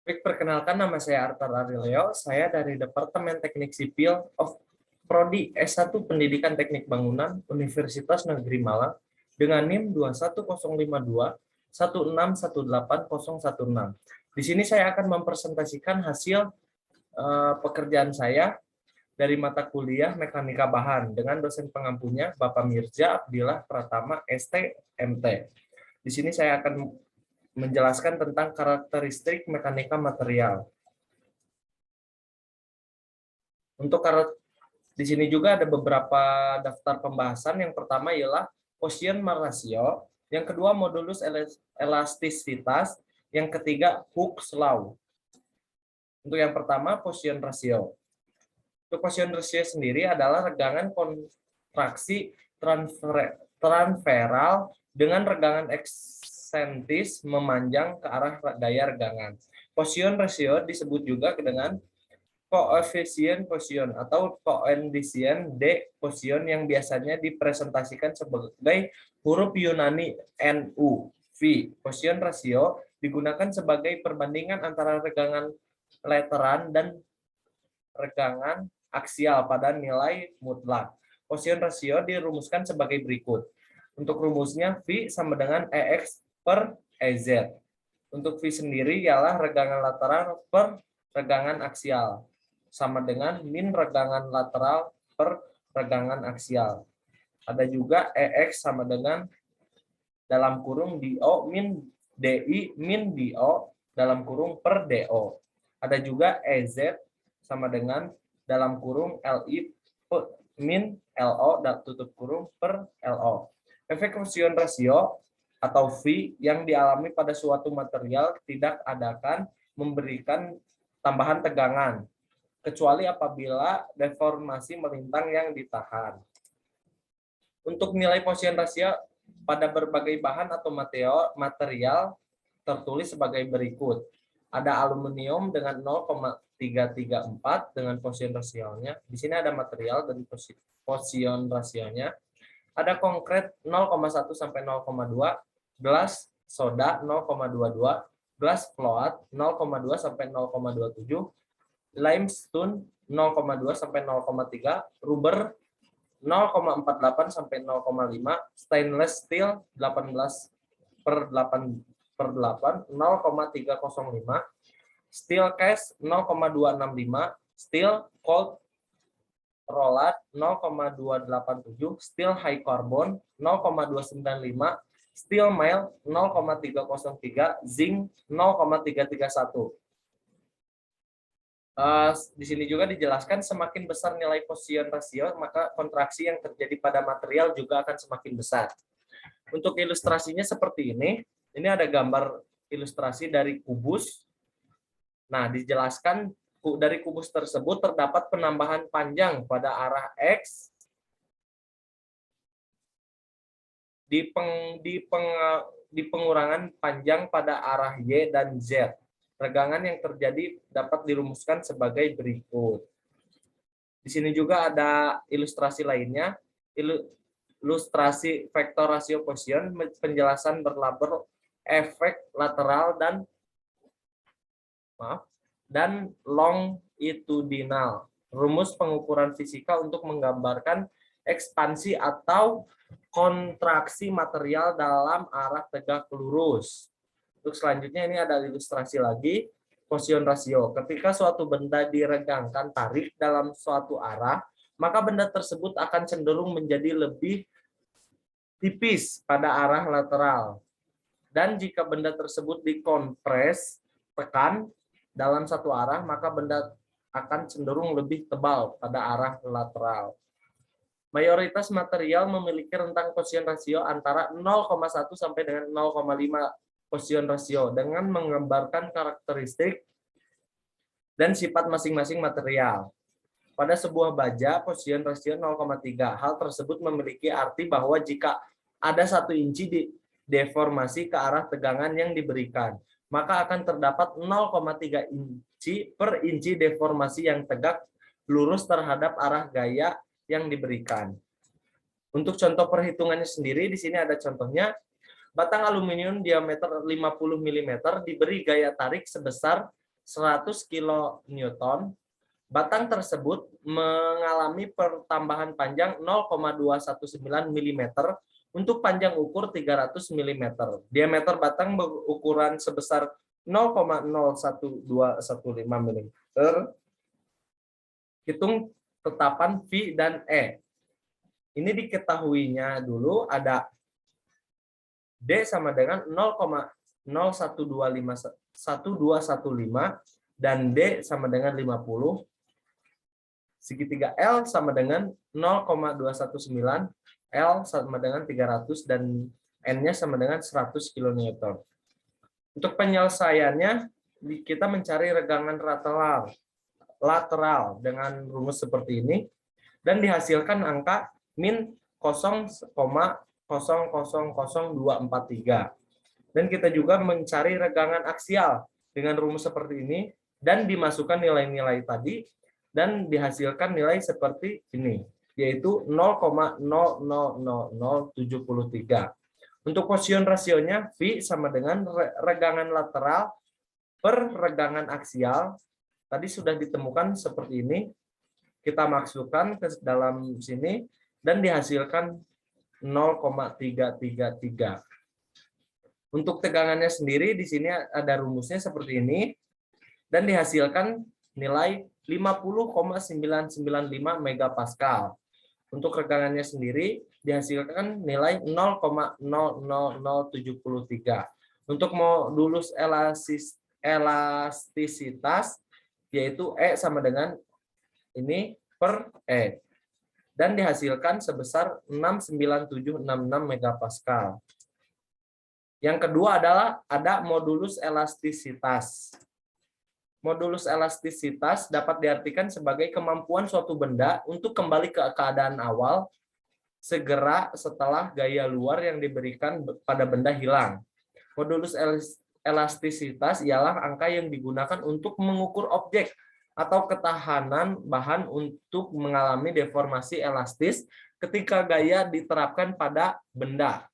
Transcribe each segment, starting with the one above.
Baik, perkenalkan nama saya Arthur Arileo. Saya dari Departemen Teknik Sipil of Prodi S1 Pendidikan Teknik Bangunan Universitas Negeri Malang dengan NIM 21052 161818016. Di sini saya akan mempresentasikan hasil pekerjaan saya dari mata kuliah Mekanika Bahan dengan dosen pengampunya Bapak Mirza Abdillah Pratama ST.MT. Di sini saya akan menjelaskan tentang karakteristik mekanika material. Di sini juga ada beberapa daftar pembahasan. Yang pertama ialah Poisson ratio, yang kedua modulus elastisitas, yang ketiga Hooke's law. Untuk yang pertama Poisson ratio. Untuk Poisson ratio sendiri adalah regangan kontraksi transferal dengan regangan eksentis memanjang ke arah daya regangan. Poisson ratio disebut juga dengan koefisien Poisson atau koefisien D Poisson yang biasanya dipresentasikan sebagai huruf Yunani Nu. V. Poisson ratio digunakan sebagai perbandingan antara regangan lateran dan regangan aksial pada nilai mutlak. Poisson ratio dirumuskan sebagai berikut. Untuk rumusnya V sama dengan EX per EZ. Untuk V sendiri ialah regangan lateral per regangan aksial, sama dengan min regangan lateral per regangan aksial. Ada juga EX sama dengan dalam kurung DO min DI min DO dalam kurung per DO. Ada juga EZ sama dengan dalam kurung LI min LO tutup kurung per LO. Efek Poisson ratio atau V yang dialami pada suatu material tidak akan memberikan tambahan tegangan, kecuali apabila deformasi melintang yang ditahan. Untuk nilai Poisson ratio pada berbagai bahan atau material tertulis sebagai berikut. Ada aluminium dengan 0,334 dengan Poisson ratio-nya. Di sini ada material dan Poisson ratio-nya. Ada konkret 0,1 sampai 0,2, gelas soda 0,22, gelas float 0,2 sampai 0,27, limestone 0,2 sampai 0,3, rubber 0,48 sampai 0,5, stainless steel 18/8/8 0,305, steel cast 0,265, steel cold rolled 0,287, steel high carbon 0,295, steel mild 0,303, zinc 0,331. Di sini juga dijelaskan semakin besar nilai Poisson ratio, maka kontraksi yang terjadi pada material juga akan semakin besar. Untuk ilustrasinya seperti ini ada gambar ilustrasi dari kubus. Nah, dijelaskan dari kubus tersebut terdapat penambahan panjang pada arah X di pengurangan panjang pada arah Y dan Z. Regangan yang terjadi dapat dirumuskan sebagai berikut. Di sini juga ada ilustrasi lainnya, ilustrasi vektor rasio Poisson, penjelasan berlabel efek lateral dan longitudinal. Rumus pengukuran fisika untuk menggambarkan ekspansi atau kontraksi material dalam arah tegak lurus. Untuk selanjutnya ini ada ilustrasi lagi, Poisson ratio. Ketika suatu benda diregangkan tarik dalam suatu arah, maka benda tersebut akan cenderung menjadi lebih tipis pada arah lateral. Dan jika benda tersebut dikompres, tekan dalam satu arah, maka benda akan cenderung lebih tebal pada arah lateral. Mayoritas material memiliki rentang Poisson ratio antara 0,1 sampai dengan 0,5 Poisson ratio dengan menggambarkan karakteristik dan sifat masing-masing material. Pada sebuah baja, Poisson ratio 0,3. Hal tersebut memiliki arti bahwa jika ada 1 inci deformasi ke arah tegangan yang diberikan, maka akan terdapat 0,3 inci per inci deformasi yang tegak lurus terhadap arah gaya yang diberikan. Untuk contoh perhitungannya sendiri, di sini ada contohnya. Batang aluminium diameter 50 mm diberi gaya tarik sebesar 100 kilonewton, batang tersebut mengalami pertambahan panjang 0,219 mm untuk panjang ukur 300 mm. Diameter batang berukuran sebesar 0,01215 mm. Hitung tetapan V dan E. Ini diketahuinya dulu ada D sama dengan 0,01215 dan D sama dengan 50. Segitiga L sama dengan 0,219, L sama dengan 300, dan N-nya sama dengan 100 kN. Untuk penyelesaiannya, kita mencari regangan lateral dengan rumus seperti ini, dan dihasilkan angka min 0,000243. Dan kita juga mencari regangan aksial dengan rumus seperti ini, dan dimasukkan nilai-nilai tadi, dan dihasilkan nilai seperti ini, yaitu 0,000073. Untuk Poisson rasionya, V sama dengan regangan lateral per regangan aksial. Tadi sudah ditemukan seperti ini. Kita masukkan ke dalam sini, dan dihasilkan 0,333. Untuk tegangannya sendiri, di sini ada rumusnya seperti ini, dan dihasilkan nilai 50,995 megapascal. Untuk regangannya sendiri dihasilkan nilai 0,00073. Untuk modulus elastisitas yaitu E sama dengan ini per E, dan dihasilkan sebesar 69766 megapascal. Yang kedua adalah ada modulus elastisitas. Modulus elastisitas dapat diartikan sebagai kemampuan suatu benda untuk kembali ke keadaan awal segera setelah gaya luar yang diberikan pada benda hilang. Modulus elastisitas ialah angka yang digunakan untuk mengukur objek atau ketahanan bahan untuk mengalami deformasi elastis ketika gaya diterapkan pada benda.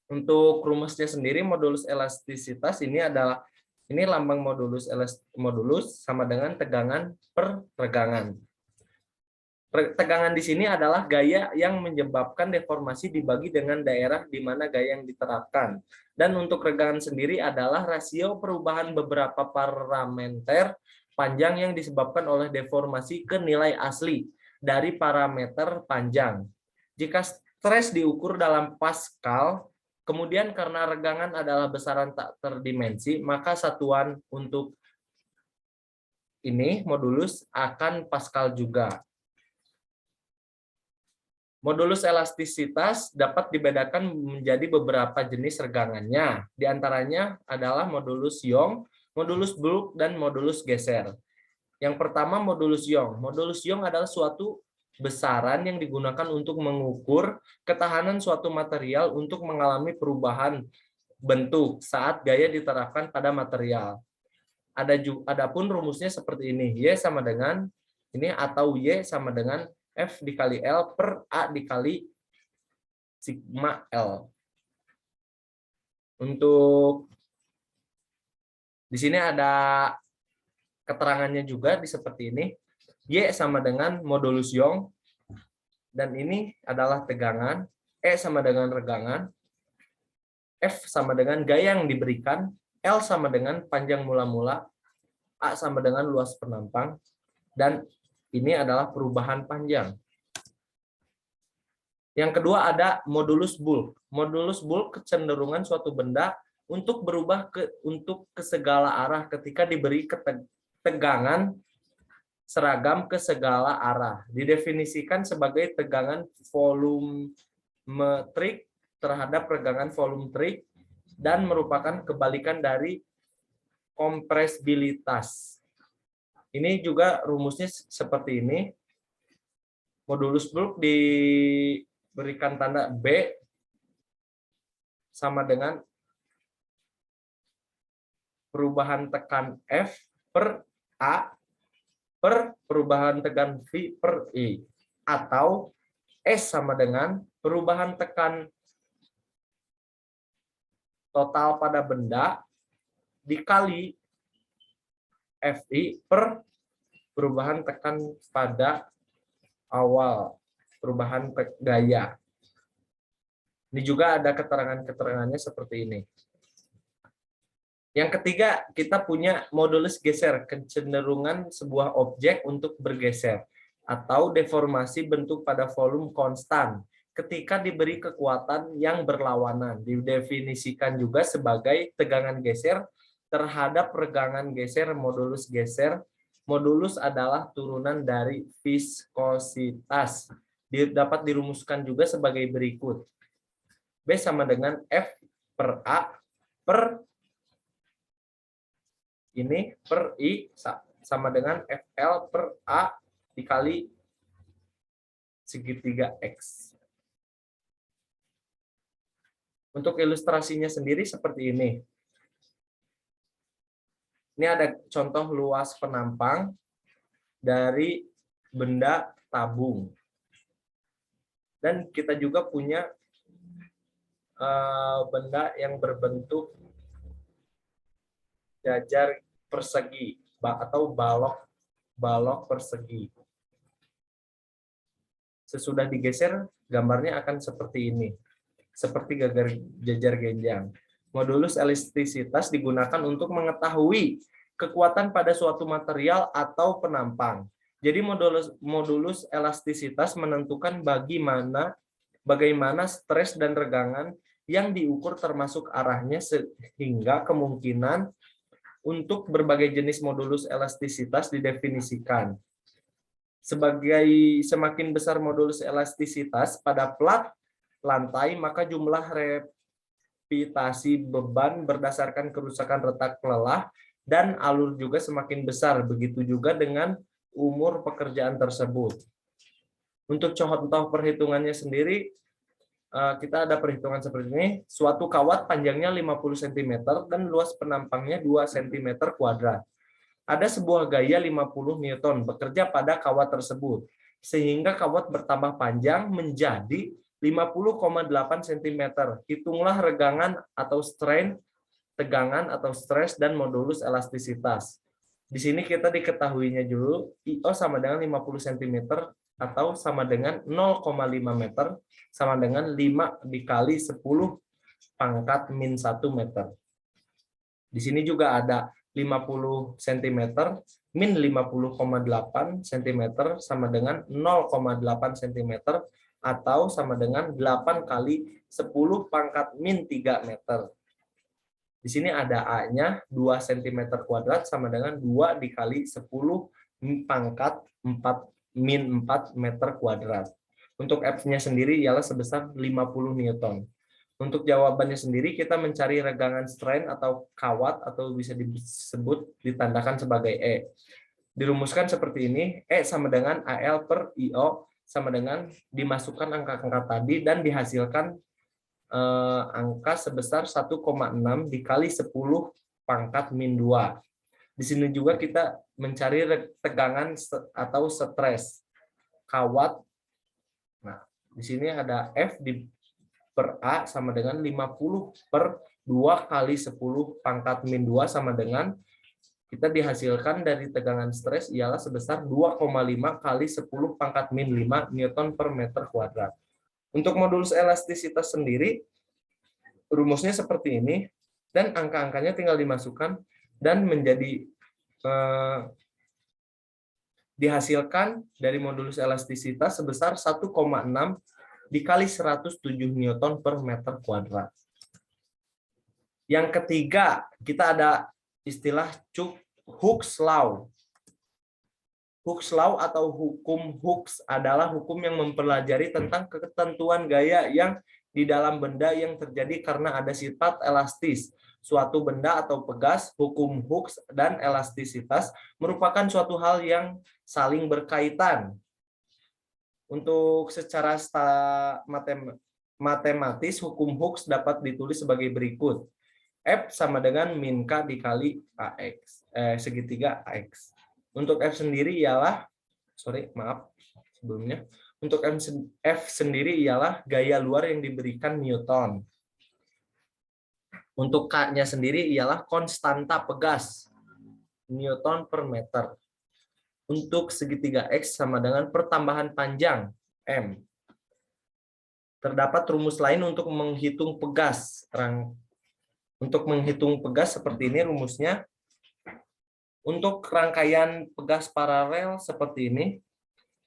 Untuk rumusnya sendiri, modulus elastisitas ini adalah lambang modulus sama dengan tegangan per regangan. Tegangan di sini adalah gaya yang menyebabkan deformasi dibagi dengan daerah di mana gaya yang diterapkan. Dan untuk regangan sendiri adalah rasio perubahan beberapa parameter panjang yang disebabkan oleh deformasi ke nilai asli dari parameter panjang. Jika stres diukur dalam Pascal, kemudian karena regangan adalah besaran tak terdimensi, maka satuan untuk ini modulus akan Pascal juga. Modulus elastisitas dapat dibedakan menjadi beberapa jenis regangannya. Di antaranya adalah modulus Young, modulus bulk, dan modulus geser. Yang pertama modulus Young. Modulus Young adalah suatu besaran yang digunakan untuk mengukur ketahanan suatu material untuk mengalami perubahan bentuk saat gaya diterapkan pada material. Adapun rumusnya seperti ini, Y sama dengan ini, atau Y sama dengan F dikali L per A dikali sigma L. Untuk di sini ada keterangannya juga seperti ini. Y sama dengan modulus Young, dan ini adalah tegangan. E sama dengan regangan, F sama dengan gaya yang diberikan, L sama dengan panjang mula-mula, A sama dengan luas penampang, dan ini adalah perubahan panjang. Yang kedua ada modulus bulk. Modulus bulk kecenderungan suatu benda untuk berubah untuk ke segala arah ketika diberi tegangan seragam ke segala arah. Didefinisikan sebagai tegangan volumetrik terhadap regangan volumetrik dan merupakan kebalikan dari kompresibilitas. Ini juga rumusnya seperti ini. Modulus bulk diberikan tanda B sama dengan perubahan tekan F per A per perubahan tekan V per E, atau S sama dengan perubahan tekan total pada benda dikali Fi per perubahan tekan pada awal, perubahan gaya. Ini juga ada keterangan-keterangannya seperti ini. Yang ketiga, kita punya modulus geser, kecenderungan sebuah objek untuk bergeser, atau deformasi bentuk pada volume konstan ketika diberi kekuatan yang berlawanan. Didefinisikan juga sebagai tegangan geser terhadap regangan geser, modulus geser. Modulus adalah turunan dari viskositas. Dapat dirumuskan juga sebagai berikut. B sama dengan F per A per ini per I sama dengan FL per A dikali segitiga X. Untuk ilustrasinya sendiri seperti ini. Ini ada contoh luas penampang dari benda tabung. Dan kita juga punya benda yang berbentuk jajar persegi atau balok persegi. Sesudah digeser, gambarnya akan seperti ini. Seperti jajar genjang. Modulus elastisitas digunakan untuk mengetahui kekuatan pada suatu material atau penampang. Jadi modulus elastisitas menentukan bagaimana stres dan regangan yang diukur termasuk arahnya, sehingga kemungkinan untuk berbagai jenis modulus elastisitas didefinisikan. Semakin besar modulus elastisitas pada plat lantai, maka jumlah repitasi beban berdasarkan kerusakan retak lelah dan alur juga semakin besar. Begitu juga dengan umur pekerjaan tersebut. Untuk contoh perhitungannya sendiri, kita ada perhitungan seperti ini. Suatu kawat panjangnya 50 cm dan luas penampangnya 2 cm kuadrat. Ada sebuah gaya 50 Newton bekerja pada kawat tersebut, sehingga kawat bertambah panjang menjadi 50,8 cm. Hitunglah regangan atau strain, tegangan atau stres, dan modulus elastisitas. Di sini kita diketahuinya dulu, IO sama dengan 50 cm atau sama dengan 0,5 meter, sama dengan 5 dikali 10 pangkat min 1 meter. Di sini juga ada 50 cm min 50,8 cm sama dengan 0,8 cm atau sama dengan 8 kali 10 pangkat min 3 meter. Di sini ada A-nya 2 cm kuadrat sama dengan 2 dikali 10 pangkat 4 min 4 meter kuadrat. Untuk F-nya sendiri ialah sebesar 50 Newton. Untuk jawabannya sendiri kita mencari regangan strain atau kawat atau bisa disebut ditandakan sebagai E. Dirumuskan seperti ini, E sama dengan AL per IO sama dengan dimasukkan angka-angka tadi dan dihasilkan angka sebesar 1,6 dikali 10 pangkat min 2. Di sini juga kita mencari tegangan atau stres kawat. Nah, di sini ada F per A sama dengan 50 per 2 kali 10 pangkat min 2 sama dengan kita dihasilkan dari tegangan stres ialah sebesar 2,5 kali 10 pangkat min 5 Newton per meter kuadrat. Untuk modulus elastisitas sendiri, rumusnya seperti ini, dan angka-angkanya tinggal dimasukkan dan menjadi dihasilkan dari modulus elastisitas sebesar 1,6 dikali 107 Newton per meter kuadrat. Yang ketiga, kita ada istilah Hooke's Law. Hooke's Law atau hukum Hooke's adalah hukum yang mempelajari tentang ketentuan gaya yang di dalam benda yang terjadi karena ada sifat elastis. Suatu benda atau pegas, hukum Hooke's dan elastisitas merupakan suatu hal yang saling berkaitan. Untuk secara matematis, hukum Hooke's dapat ditulis sebagai berikut. F sama dengan min K dikali AX, segitiga AX. Untuk F sendiri ialah, untuk F sendiri ialah gaya luar yang diberikan Newton. Untuk K-nya sendiri ialah konstanta pegas. Newton per meter. Untuk segitiga X sama dengan pertambahan panjang M. Terdapat rumus lain untuk menghitung pegas. Untuk menghitung pegas seperti ini rumusnya. Untuk rangkaian pegas paralel seperti ini.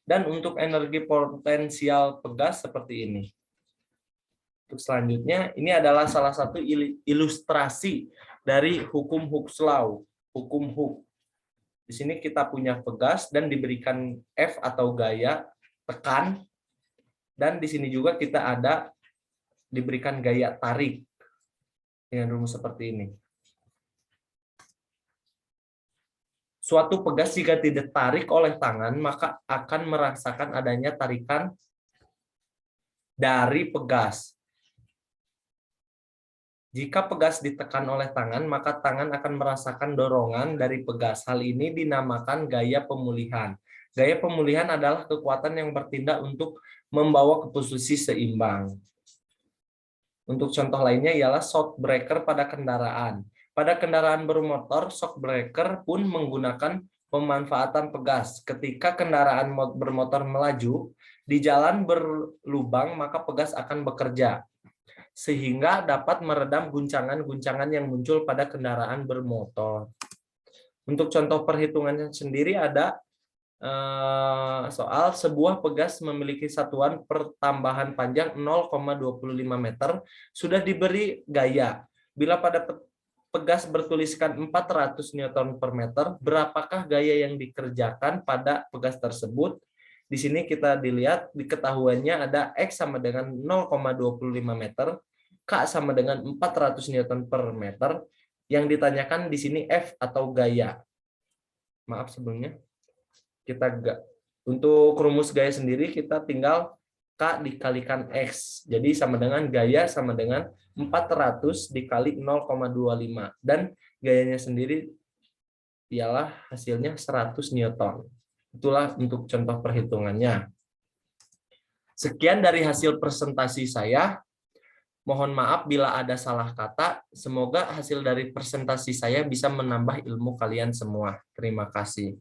Dan untuk energi potensial pegas seperti ini. Untuk selanjutnya, ini adalah salah satu ilustrasi dari hukum Hooke's Law, hukum Hooke. Di sini kita punya pegas dan diberikan F atau gaya tekan, dan di sini juga kita ada diberikan gaya tarik dengan rumus seperti ini. Suatu pegas jika tidak ditarik oleh tangan, maka akan merasakan adanya tarikan dari pegas. Jika pegas ditekan oleh tangan, maka tangan akan merasakan dorongan dari pegas. Hal ini dinamakan gaya pemulihan. Gaya pemulihan adalah kekuatan yang bertindak untuk membawa ke posisi seimbang. Untuk contoh lainnya ialah shock breaker pada kendaraan. Pada kendaraan bermotor, shock breaker pun menggunakan pemanfaatan pegas. Ketika kendaraan bermotor melaju, di jalan berlubang, maka pegas akan bekerja, sehingga dapat meredam guncangan-guncangan yang muncul pada kendaraan bermotor. Untuk contoh perhitungannya sendiri ada soal sebuah pegas memiliki satuan pertambahan panjang 0,25 meter sudah diberi gaya. Bila pada pegas bertuliskan 400 Newton per meter, berapakah gaya yang dikerjakan pada pegas tersebut? Di sini kita dilihat diketahuannya ada X sama dengan 0,25 meter, K sama dengan 400 Newton per meter. Yang ditanyakan di sini F atau gaya. Maaf sebelumnya. Untuk rumus gaya sendiri kita tinggal K dikalikan X. Jadi sama dengan gaya sama dengan 400 dikali 0,25. Dan gayanya sendiri ialah hasilnya 100 Newton. Itulah untuk contoh perhitungannya. Sekian dari hasil presentasi saya. Mohon maaf bila ada salah kata. Semoga hasil dari presentasi saya bisa menambah ilmu kalian semua. Terima kasih.